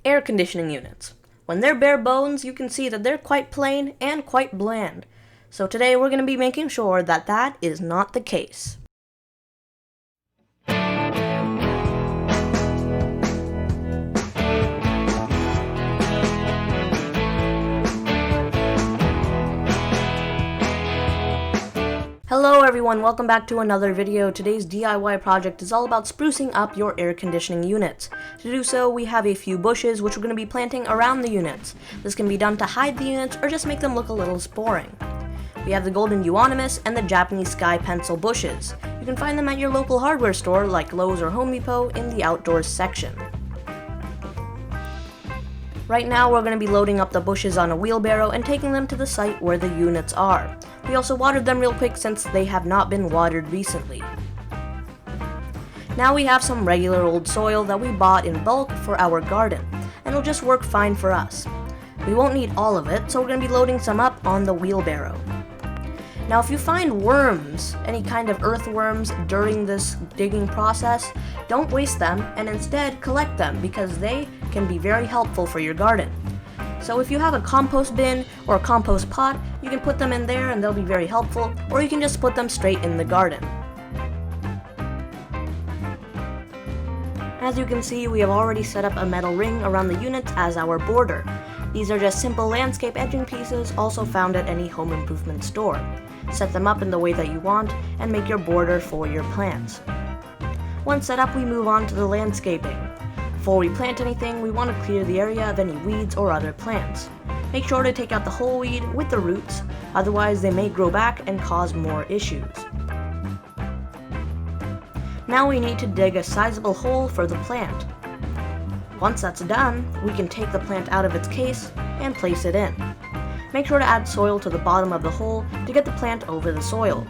Air conditioning units. When they're bare bones, you can see that they're quite plain and quite bland. So today we're going to be making sure that that is not the case. Hello everyone, welcome back to another video. Today's DIY project is all about sprucing up your air conditioning units. To do so, we have a few bushes which we're going to be planting around the units. This can be done to hide the units or just make them look a little boring. We have the golden euonymus and the Japanese sky pencil bushes. You can find them at your local hardware store like Lowe's or Home Depot in the outdoors section. Right now we're going to be loading up the bushes on a wheelbarrow and taking them to the site where the units are. We also watered them real quick since they have not been watered recently. Now we have some regular old soil that we bought in bulk for our garden, and it'll just work fine for us. We won't need all of it, so we're going to be loading some up on the wheelbarrow. Now if you find worms, any kind of earthworms during this digging process, don't waste them and instead collect them because they can be very helpful for your garden. So if you have a compost bin or a compost pot, you can put them in there and they'll be very helpful, or you can just put them straight in the garden. As you can see, we have already set up a metal ring around the units as our border. These are just simple landscape edging pieces also found at any home improvement store. Set them up in the way that you want and make your border for your plants. Once set up, we move on to the landscaping. Before we plant anything, we want to clear the area of any weeds or other plants. Make sure to take out the whole weed with the roots, otherwise they may grow back and cause more issues. Now we need to dig a sizable hole for the plant. Once that's done, we can take the plant out of its case and place it in. Make sure to add soil to the bottom of the hole to get the plant over the soil.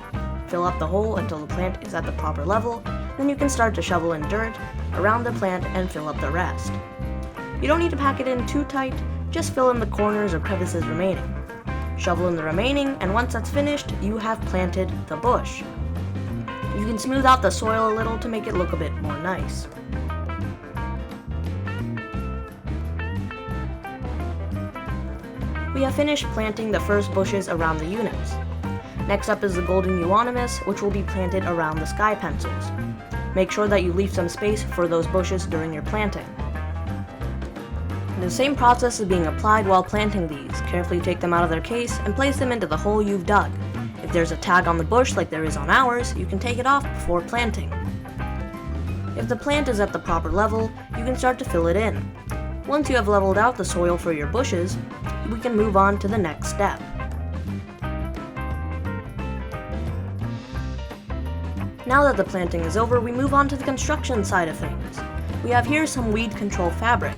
Fill up the hole until the plant is at the proper level, then you can start to shovel in dirt around the plant and fill up the rest. You don't need to pack it in too tight, just fill in the corners or crevices remaining. Shovel in the remaining, and once that's finished, you have planted the bush. You can smooth out the soil a little to make it look a bit more nice. We have finished planting the first bushes around the units. Next up is the golden euonymus, which will be planted around the sky pencils. Make sure that you leave some space for those bushes during your planting. The same process is being applied while planting these. Carefully take them out of their case and place them into the hole you've dug. If there's a tag on the bush like there is on ours, you can take it off before planting. If the plant is at the proper level, you can start to fill it in. Once you have leveled out the soil for your bushes, we can move on to the next step. Now that the planting is over, we move on to the construction side of things. We have here some weed control fabric.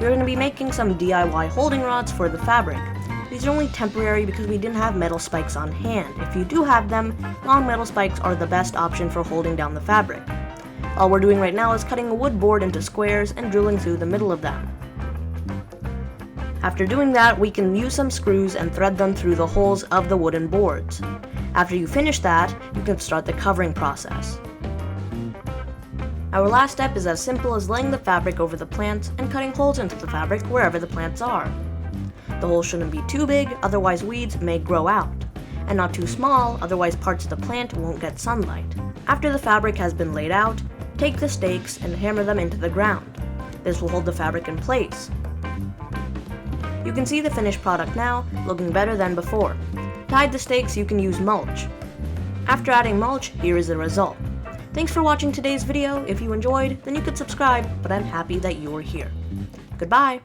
We're going to be making some DIY holding rods for the fabric. These are only temporary because we didn't have metal spikes on hand. If you do have them, long metal spikes are the best option for holding down the fabric. All we're doing right now is cutting a wood board into squares and drilling through the middle of them. After doing that, we can use some screws and thread them through the holes of the wooden boards. After you finish that, you can start the covering process. Our last step is as simple as laying the fabric over the plants and cutting holes into the fabric wherever the plants are. The holes shouldn't be too big, otherwise weeds may grow out, and not too small, otherwise parts of the plant won't get sunlight. After the fabric has been laid out, take the stakes and hammer them into the ground. This will hold the fabric in place. You can see the finished product now, looking better than before. To hide the stakes, you can use mulch. After adding mulch, here is the result. Thanks for watching today's video. If you enjoyed, then you could subscribe, but I'm happy that you were here. Goodbye!